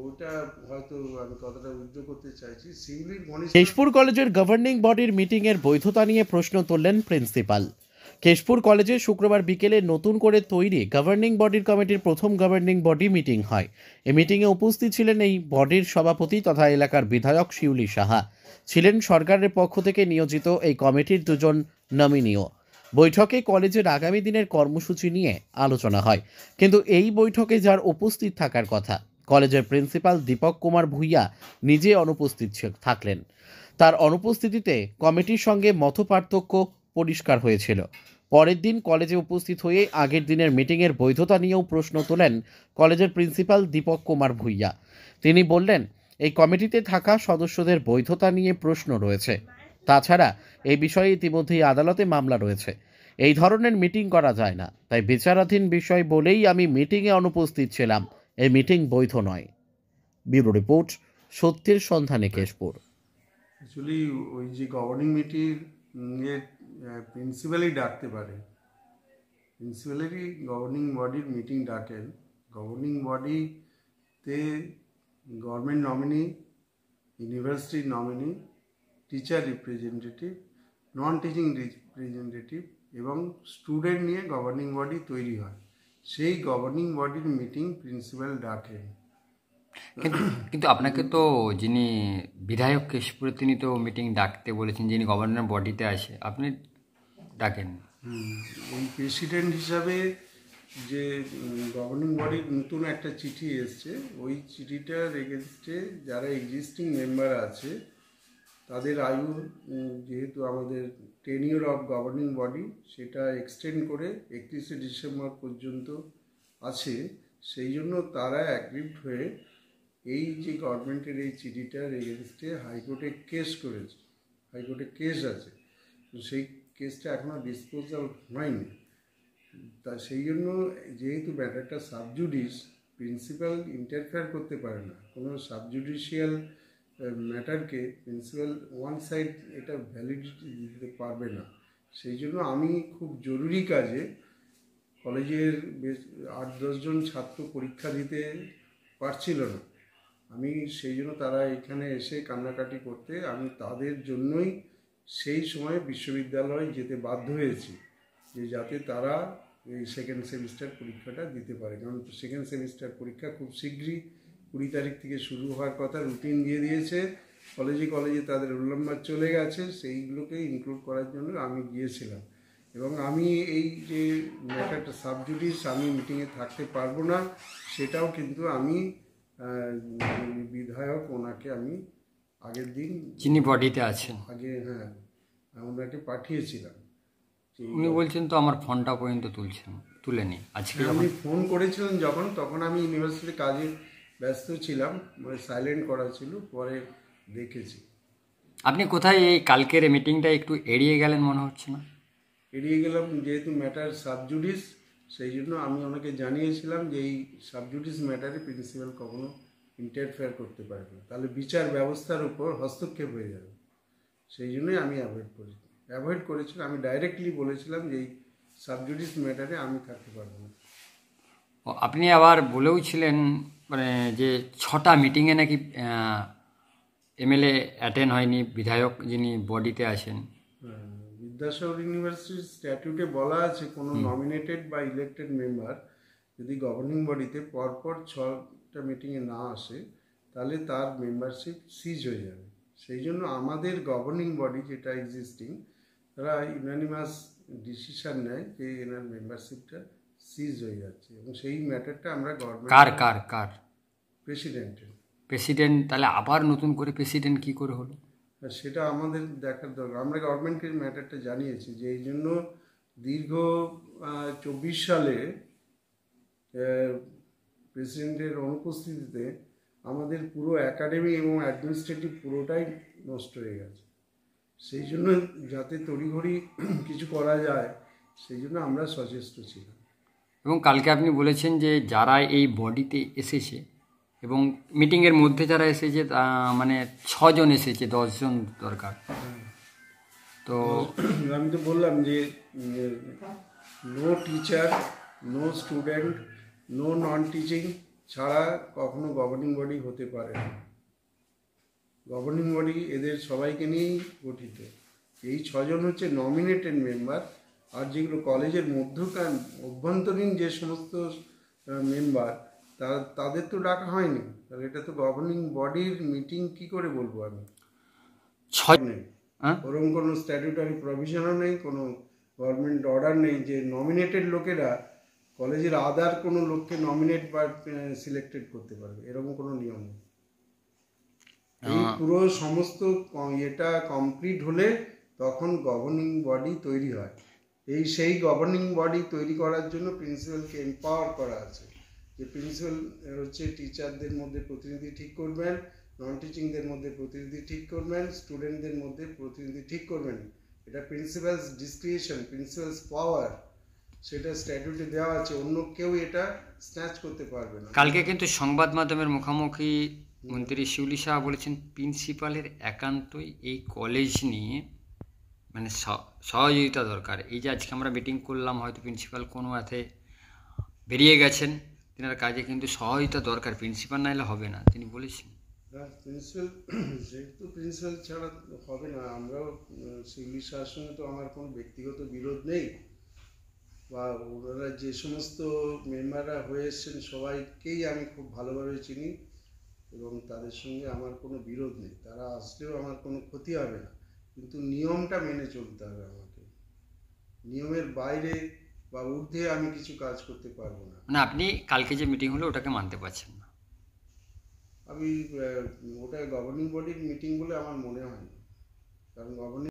ওটা হয়তো আমি কথাটা উদ্ধ করতে চাইছি। সিভিলির ঘনিষ্ঠ কেশপুর কলেজের গভর্নিং বডির মিটিংয়ের বৈধতা নিয়ে প্রশ্ন তুললেন প্রিন্সিপাল। কেশপুর কলেজে শুক্রবার বিকেলে নতুন করে তৈরি গভর্নিং বডির কমিটির প্রথম গভর্নিং বডি মিটিং হয়। এই মিটিংয়ে উপস্থিত ছিলেন এই বডির সভাপতি তথা এলাকার বিধায়ক শিউলি সাহা, ছিলেন সরকারের পক্ষ থেকে নিয়োজিত এই কমিটির দুজন নমিনিও। বৈঠকে কলেজের আগামী দিনের কর্মসূচি নিয়ে আলোচনা হয়, কিন্তু এই বৈঠকে যার উপস্থিত থাকার কথা, কলেজের প্রিন্সিপাল দীপক কুমার ভূঁইয়া নিজে অনুপস্থিত থাকলেন। তার অনুপস্থিতিতে কমিটির সঙ্গে মতপার্থক্য পরিষ্কার হয়েছিল। পরের দিন কলেজে উপস্থিত হয়ে আগের দিনের মিটিংয়ের বৈধতা নিয়েও প্রশ্ন তোলেন কলেজের প্রিন্সিপাল দীপক কুমার ভূঁইয়া। তিনি বললেন, এই কমিটিতে থাকা সদস্যদের বৈধতা নিয়ে প্রশ্ন রয়েছে। তাছাড়া এই বিষয়ে ইতিমধ্যেই আদালতে মামলা রয়েছে। এই ধরনের মিটিং করা যায় না, তাই বিচারাধীন বিষয় বলেই আমি মিটিংয়ে অনুপস্থিত ছিলাম। এই মিটিং বৈধ নয়। ব্যুরো রিপোর্ট, সত্যের সন্ধানে কেশপুর। অ্যাকচুয়ালি ওই যে গভর্নিং মিটিং প্রিন্সিপালই ডাকতে পারে, প্রিন্সিপালেরই গভর্নিং বডির মিটিং ডাকেন। গভর্নিং বডিতে government nominee, university nominee, teacher representative, non teaching representative এবং স্টুডেন্ট নিয়ে গভর্নিং বডি তৈরি হয়। সেই গভর্নিং বডির মিটিং প্রিন্সিপাল ডাকেন। কিন্তু আপনাকে তো যিনি বিধায়ক কেশপুরে তিনি তো মিটিং ডাকতে বলেছেন, যিনি গভর্নর বডিতে আছে, আপনি ডাকেন। ওই প্রেসিডেন্ট হিসাবে যে গভর্নিং বডির নতুন একটা চিঠি এসছে, ওই চিঠিটার এগেনস্টে যারা এক্সিস্টিং মেম্বার আছে তাদের আয়ু, যেহেতু আমাদের টেনিওর অফ গভর্নিং বডি সেটা এক্সটেন্ড করে 31শে ডিসেম্বর পর্যন্ত আছে, সেই জন্য তারা অ্যাগ্রিড হয়ে এই যে গভর্নমেন্টের এই চিঠিটার এগেনস্টে হাইকোর্টে কেস করেছে। হাইকোর্টে কেস আছে, তো সেই কেসটা এখনও ডিসপোজাল হয়নি। তা সেই জন্য যেহেতু ম্যাটারটা সাবজুডিস, প্রিন্সিপাল ইন্টারফেয়ার করতে পারে না। কোনো সাবজুডিশিয়াল ম্যাটারকে প্রিন্সিপাল ওয়ান সাইড এটা ভ্যালিডিটি দিতে পারবে না। সেই জন্য আমি খুব জরুরি কাজে কলেজের বেশ 8-10 জন ছাত্র পরীক্ষা দিতে পারছিল না, আমি সেই জন্য তারা এখানে এসে কান্নাকাটি করতে, আমি তাদের জন্যই সেই সময় বিশ্ববিদ্যালয়ে যেতে বাধ্য হয়েছি, যে যাতে তারা এই সেকেন্ড সেমিস্টার পরীক্ষাটা দিতে পারে। কারণ সেকেন্ড সেমিস্টার পরীক্ষা খুব শীঘ্রই 20 তারিখ থেকে শুরু হওয়ার কথা, রুটিন দিয়ে দিয়েছে কলেজে কলেজে, তাদের রোল নাম্বার চলে গেছে, সেইগুলোকে ইনক্লুড করার জন্য আমি গিয়েছিলাম। এবং আমি এই যে ম্যাটারটা সাবজুডিস, আমি মিটিংয়ে থাকতে পারবো না, সেটাও কিন্তু আমি বিধায়ক ওনাকে আমি আগের দিন, যিনি বডিতে আছেন আগে, হ্যাঁ, ওনাকে পাঠিয়েছিলাম। উনি বলছেন তো আমার ফোনটা পর্যন্ত তুলেনি আজকে। আপনি ফোন করেছিলেন যখন, তখন আমি ইউনিভার্সিটি কাজে ব্যস্ত ছিলাম, মানে সাইলেন্ট করা ছিল, পরে দেখেছি। আপনি কোথায় এই কালকের মিটিংটা একটু এড়িয়ে গেলেন মনে হচ্ছে না? এড়িয়ে গেলাম যেহেতু ম্যাটার সাবজুডিস, সেই জন্য আমি ওনাকে জানিয়েছিলাম যে এই সাবজুডিস ম্যাটারে প্রিন্সিপাল কখনো ইন্টারফেয়ার করতে পারবে না, তাহলে বিচার ব্যবস্থার উপর হস্তক্ষেপ হয়ে যাবে। সেই জন্যই আমি অ্যাভয়েড করেছিলাম। আমি ডাইরেক্টলি বলেছিলাম যে এই সাবজুডিস ম্যাটারে আমি থাকতে পারবো না। আপনি আবার বলেও ছিলেন মানে যে 6টা মিটিংয়ে নাকি এমএলএ অ্যাটেন্ড হয়নি, বিধায়ক যিনি বডিতে আছেন। বিদ্যাসাগর ইউনিভার্সিটির স্ট্যাটিউটে বলা আছে, কোনো নমিনেটেড বা ইলেক্টেড মেম্বার যদি গভর্নিং বডিতে পরপর 6টা মিটিংয়ে না আসে, তাহলে তার মেম্বারশিপ সিজ হয়ে যাবে। সেই জন্য আমাদের গভর্নিং বডি যেটা এক্সিস্টিং, তারা ইউনানিমাস ডিসিশন নেয় যে এনার মেম্বারশিপটা সিজ হয়ে যাচ্ছে, এবং সেই ম্যাটারটা আমরা গভর্নমেন্ট কার প্রেসিডেন্টের। প্রেসিডেন্ট, তাহলে আবার নতুন করে প্রেসিডেন্ট কি করে হলো? সেটা আমাদের দেখার দরকার। আমরা গভর্নমেন্টকে ম্যাটারটা জানিয়েছি যে এই জন্য দীর্ঘ 24 সালে প্রেসিডেন্টের অনুপস্থিতিতে আমাদের পুরো একাডেমি এবং অ্যাডমিনিস্ট্রেটিভ পুরোটাই নষ্ট হয়ে গেছে। সেই জন্য যাতে তড়িঘড়ি কিছু করা যায়, সেই জন্য আমরা সচেষ্ট ছিলাম। এবং কালকে আপনি বলেছেন যে যারা এই বডিতে এসেছে এবং মিটিংয়ের মধ্যে যারা এসেছে মানে 6 জন এসেছে, 10 জন দরকার। তো আমি তো বললাম যে no teacher, no student, no non teaching, ছাড়া কখনো গভর্নিং বডি হতে পারে না। গভর্নিং বডি এদের সবাইকে নিয়েই গঠিত। এই 6 জন হচ্ছে নমিনেটেড মেম্বার, আর যেগুলো কলেজের মধ্যকার অভ্যন্তরীণ যে সমস্ত মেম্বার তাদের তো ডাকা হয়নি। তাহলে এটা তো গভর্নিং বডির মিটিং কি করে বলবো আমি? 6 নেই, হ্যাঁ ওরকম কোনো স্ট্যাটিউটারি প্রভিশনও নেই, কোনো গভর্নমেন্ট অর্ডার নেই যে নমিনেটেড লোকেরা কলেজের আদার কোনো লোককে নমিনেট বা সিলেক্টেড করতে পারবে, এরকম কোনো নিয়ম নেই। এই পুরো সমস্ত এটা কমপ্লিট হলে তখন গভর্নিং বডি তৈরি হয়। সেই গভর্নিং বডি তৈরি করার জন্য প্রিন্সিপালকে এম্পাওয়ার করা আছে, যে প্রিন্সিপাল হচ্ছে টিচারদের মধ্যে প্রতিনিধি ঠিক করবেন, নন টিচিংদের মধ্যে প্রতিনিধি ঠিক করবেন, স্টুডেন্টদের মধ্যে প্রতিনিধি ঠিক করবেন। এটা প্রিন্সিপালস ডিসক্রিশন, প্রিন্সিপালস পাওয়ার, সেটা স্ট্যাটিউটে দেওয়া আছে, অন্য কেউ এটা স্ন্যাচ করতে পারবে না। কালকে কিন্তু সংবাদ মাধ্যমের মুখোমুখি মন্ত্রী শিউলি শাহ বলেছেন প্রিন্সিপালের একান্তই এই কলেজ নিয়ে মানে সহযোগিতা দরকার। এই যে আজকে আমরা মিটিং করলাম, হয়তো প্রিন্সিপাল কোনো এতে বেরিয়ে গেছেন, তেনার কাজে কিন্তু সহযোগিতা দরকার, প্রিন্সিপাল না এলে হবে না, তিনি বলেছেন। প্রিন্সিপাল, যেহেতু প্রিন্সিপাল ছাড়া হবে না, আমরাও শিউলি শাহর সঙ্গে তো আমার কোনো ব্যক্তিগত বিরোধ নেই, বা ওনারা যে সমস্ত মেম্বাররা হয়ে এসছেন সবাইকেই আমি খুব ভালোভাবে চিনি এবং তাদের সঙ্গে আমার কোনো বিরোধ নেই। তারা আসলেও আমার কোনো ক্ষতি হবে না, কিন্তু নিয়মটা মেনে চলতে হবে আমাকে। নিয়মের বাইরে বা ঊর্ধ্বে আমি কিছু কাজ করতে পারবো না। মানে আপনি কালকে যে মিটিং হলো ওটাকে মানতে পারছেন না? আমি ওটা গভর্নিং বডির মিটিং বলে আমার মনে হয় না, কারণ গভর্নিং